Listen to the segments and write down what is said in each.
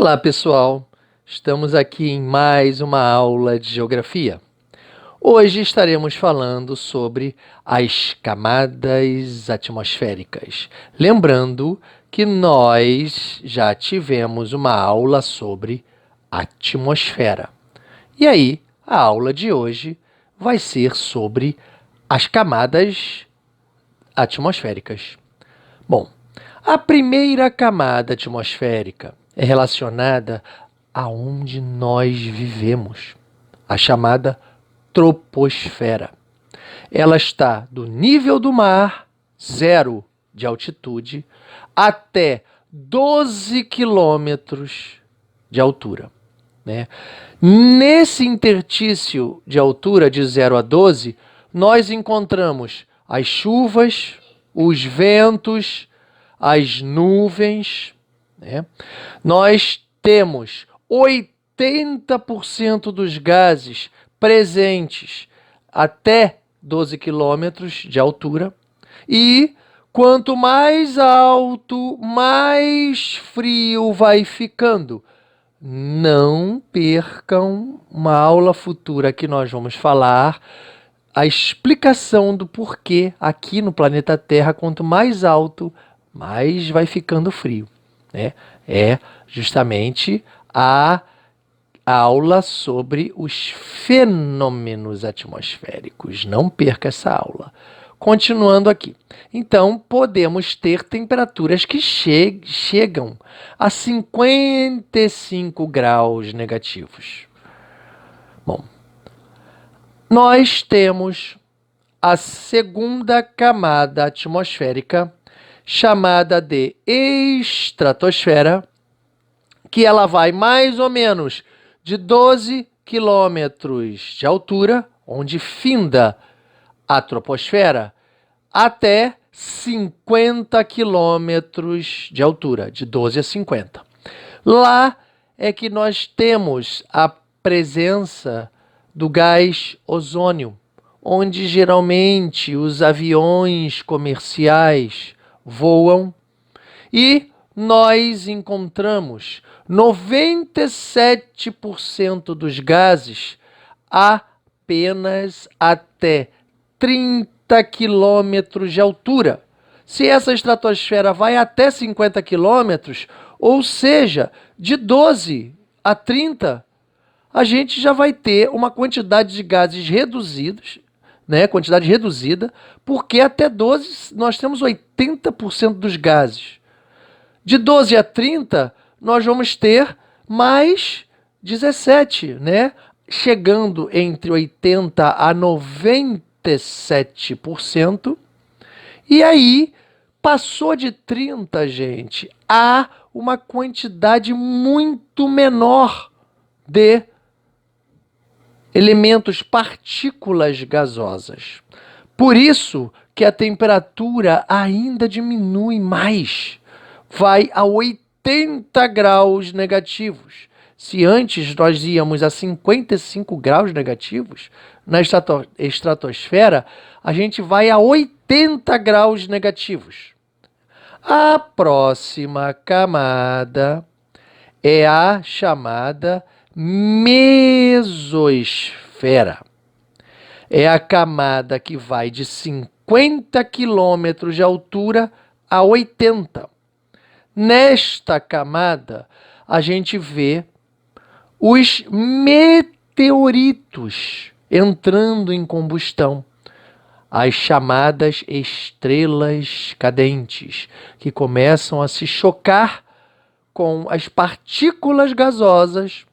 Olá, pessoal! Estamos aqui em mais uma aula de geografia. Hoje estaremos falando sobre as camadas atmosféricas. Lembrando que nós já tivemos uma aula sobre atmosfera. E aí, a aula de hoje vai ser sobre as camadas atmosféricas. Bom, a primeira camada atmosférica é relacionada a onde nós vivemos, a chamada troposfera. Ela está do nível do mar, 0 de altitude, até 12 quilômetros de altura, né? Nesse interstício de altura de 0 a 12, nós encontramos as chuvas, os ventos, as nuvens, né? Nós temos 80% dos gases presentes até 12 quilômetros de altura. E quanto mais alto, mais frio vai ficando. Não percam uma aula futura que nós vamos falar a explicação do porquê aqui no planeta Terra, quanto mais alto, mais vai ficando frio, né? É justamente a aula sobre os fenômenos atmosféricos. Não perca essa aula. Continuando aqui. Então, podemos ter temperaturas que chegam a 55 graus negativos. Bom, nós temos a segunda camada atmosférica, chamada de estratosfera, que ela vai mais ou menos de 12 quilômetros de altura, onde finda a troposfera, até 50 quilômetros de altura, de 12 a 50. Lá é que nós temos a presença do gás ozônio, onde geralmente os aviões comerciais voam, e nós encontramos 97% dos gases apenas até 30 quilômetros de altura. Se essa estratosfera vai até 50 quilômetros, ou seja, de 12 a 30, a gente já vai ter uma quantidade de gases reduzidos, né? Quantidade reduzida, porque até 12 nós temos 80% dos gases. De 12 a 30, nós vamos ter mais 17, né? Chegando entre 80 a 97%. E aí, passou de 30, gente, há uma quantidade muito menor de elementos, partículas gasosas. Por isso que a temperatura ainda diminui mais, vai a 80 graus negativos. Se antes nós íamos a 55 graus negativos, na estratosfera, a gente vai a 80 graus negativos. A próxima camada é a chamada mesosfera. É a camada que vai de 50 quilômetros de altura a 80. Nesta camada, a gente vê os meteoritos entrando em combustão, as chamadas estrelas cadentes, que começam a se chocar com as partículas gasosas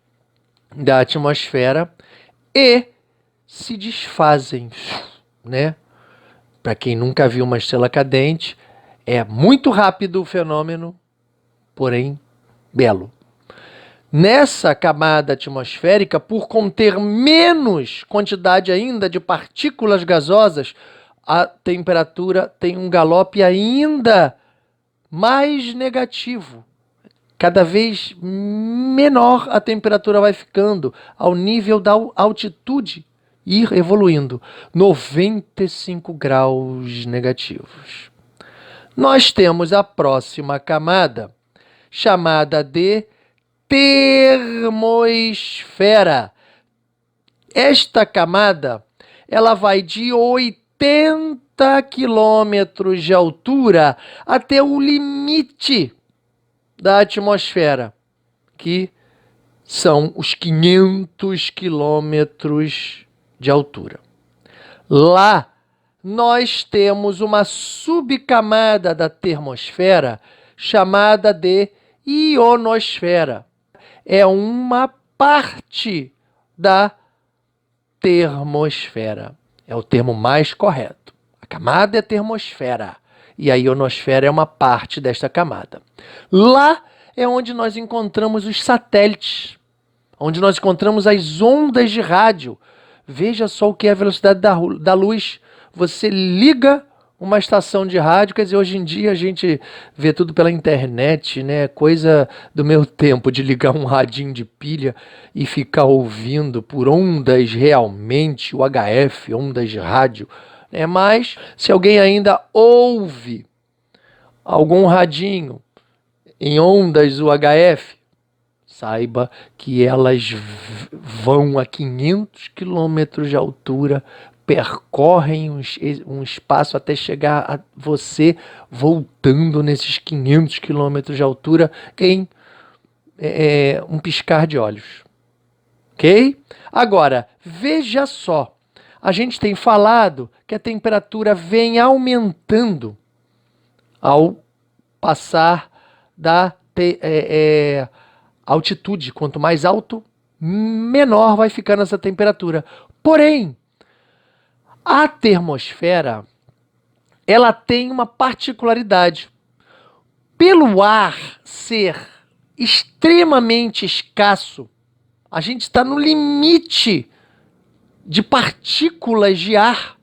da atmosfera e se desfazem, né? Para quem nunca viu uma estrela cadente, é muito rápido o fenômeno, porém belo. Nessa camada atmosférica, por conter menos quantidade ainda de partículas gasosas, a temperatura tem um galope ainda mais negativo. Cada vez menor a temperatura vai ficando ao nível da altitude, ir evoluindo, 95 graus negativos. Nós temos a próxima camada, chamada de termosfera. Esta camada, ela vai de 80 quilômetros de altura até o limite da atmosfera, que são os 500 quilômetros de altura. Lá, nós temos uma subcamada da termosfera chamada de ionosfera. É uma parte da termosfera. É o termo mais correto. A camada é termosfera e a ionosfera é uma parte desta camada. Lá é onde nós encontramos os satélites, onde nós encontramos as ondas de rádio. Veja só o que é a velocidade da luz. Você liga uma estação de rádio, quer dizer, hoje em dia a gente vê tudo pela internet, né? Coisa do meu tempo de ligar um radinho de pilha e ficar ouvindo por ondas realmente, UHF, ondas de rádio, né? Mas se alguém ainda ouve algum radinho em ondas UHF, saiba que elas vão a 500 quilômetros de altura, percorrem um espaço até chegar a você, voltando nesses 500 quilômetros de altura em um piscar de olhos. Ok? Agora, veja só. A gente tem falado que a temperatura vem aumentando ao passar da altitude. Quanto mais alto, menor vai ficando essa temperatura. Porém, a termosfera, ela tem uma particularidade. Pelo ar ser extremamente escasso, a gente está no limite de partículas de ar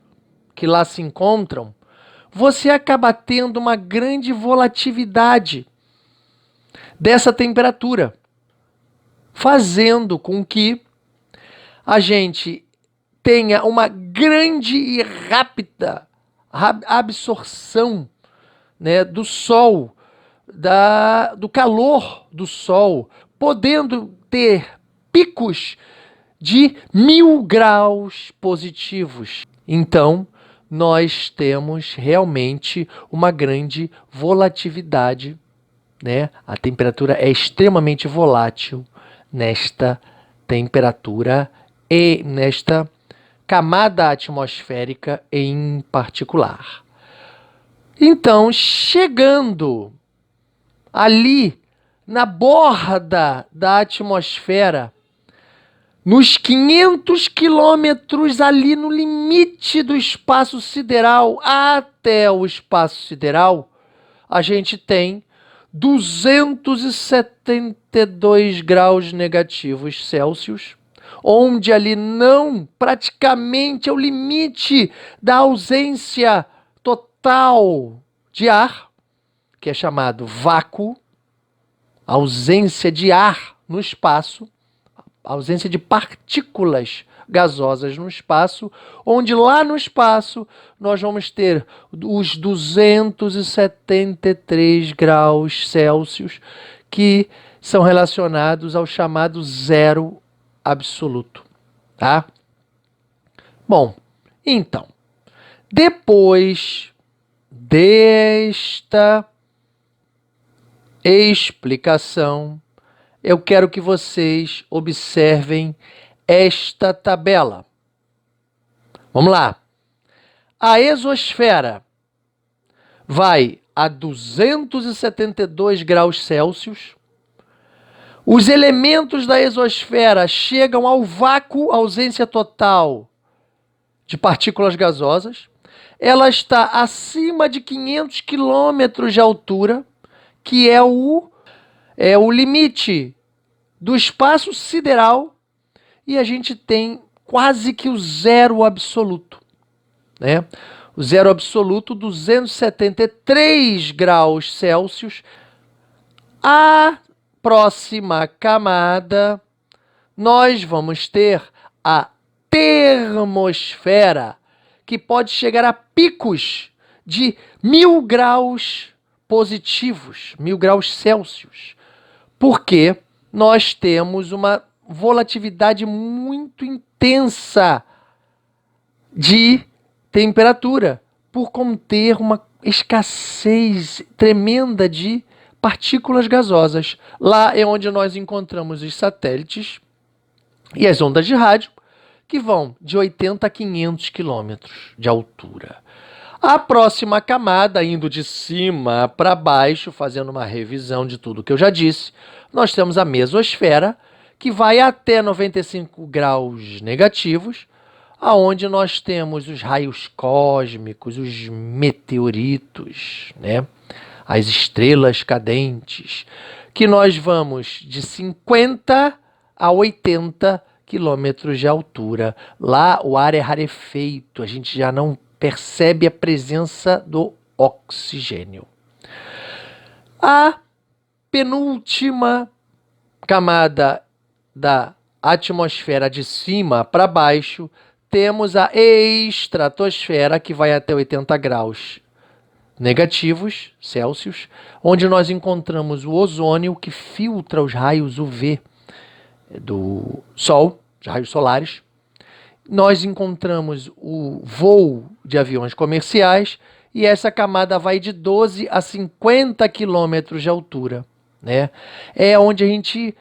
que lá se encontram, você acaba tendo uma grande volatilidade dessa temperatura, fazendo com que a gente tenha uma grande e rápida absorção, né, do Sol, do calor do Sol, podendo ter picos de 1000 graus positivos. Então, nós temos realmente uma grande volatilidade, né? A temperatura é extremamente volátil nesta temperatura e nesta camada atmosférica em particular. Então, chegando ali na borda da atmosfera, nos 500 quilômetros ali no limite do espaço sideral até o espaço sideral, a gente tem 272 graus negativos Celsius, onde ali não, praticamente é o limite da ausência total de ar, que é chamado vácuo, ausência de ar no espaço, ausência de partículas gasosas no espaço, onde lá no espaço nós vamos ter os 273 graus Celsius, que são relacionados ao chamado zero absoluto, tá? Bom, então, depois desta explicação, eu quero que vocês observem esta tabela. Vamos lá. A exosfera vai a 272 graus Celsius. Os elementos da exosfera chegam ao vácuo, ausência total de partículas gasosas. Ela está acima de 500 quilômetros de altura, que é o limite do espaço sideral, e a gente tem quase que o zero absoluto, né? O zero absoluto, 273 graus Celsius. A próxima camada, nós vamos ter a termosfera, que pode chegar a picos de 1000 graus positivos, 1000 graus Celsius. Por quê? nós temos uma volatilidade muito intensa de temperatura, por conter uma escassez tremenda de partículas gasosas. Lá é onde nós encontramos os satélites e as ondas de rádio, que vão de 80 a 500 quilômetros de altura. A próxima camada, indo de cima para baixo, fazendo uma revisão de tudo que eu já disse, nós temos a mesosfera, que vai até 95 graus negativos, aonde nós temos os raios cósmicos, os meteoritos, né? As estrelas cadentes, que nós vamos de 50 a 80 quilômetros de altura. Lá o ar é rarefeito, a gente já não percebe a presença do oxigênio. A penúltima camada da atmosfera de cima para baixo, temos a estratosfera, que vai até 80 graus negativos Celsius, onde nós encontramos o ozônio, que filtra os raios UV do Sol, os raios solares. Nós encontramos o voo de aviões comerciais, e essa camada vai de 12 a 50 quilômetros de altura, né? É onde a gente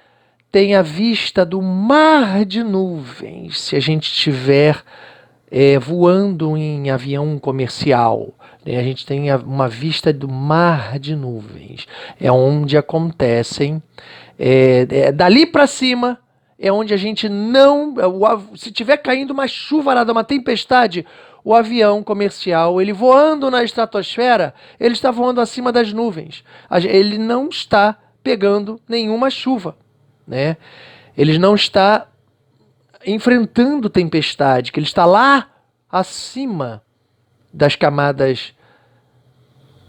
tem a vista do mar de nuvens, se a gente estiver voando em avião comercial, né? A gente tem uma vista do mar de nuvens, é onde acontecem, dali para cima, é onde a gente não, se tiver caindo uma chuvarada, uma tempestade, o avião comercial, ele voando na estratosfera, ele está voando acima das nuvens, ele não está pegando nenhuma chuva, né? Ele não está enfrentando tempestade, que ele está lá acima das camadas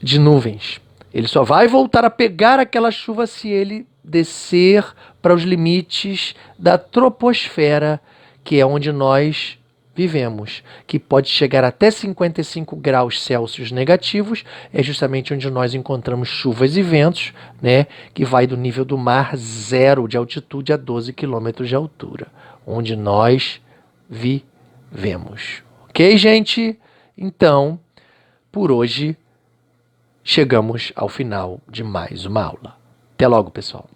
de nuvens. Ele só vai voltar a pegar aquela chuva se ele descer para os limites da troposfera, que é onde nós vivemos, que pode chegar até 55 graus Celsius negativos, é justamente onde nós encontramos chuvas e ventos, né, que vai do nível do mar zero de altitude a 12 quilômetros de altura, onde nós vivemos. Ok, gente? Então, por hoje, chegamos ao final de mais uma aula. Até logo, pessoal.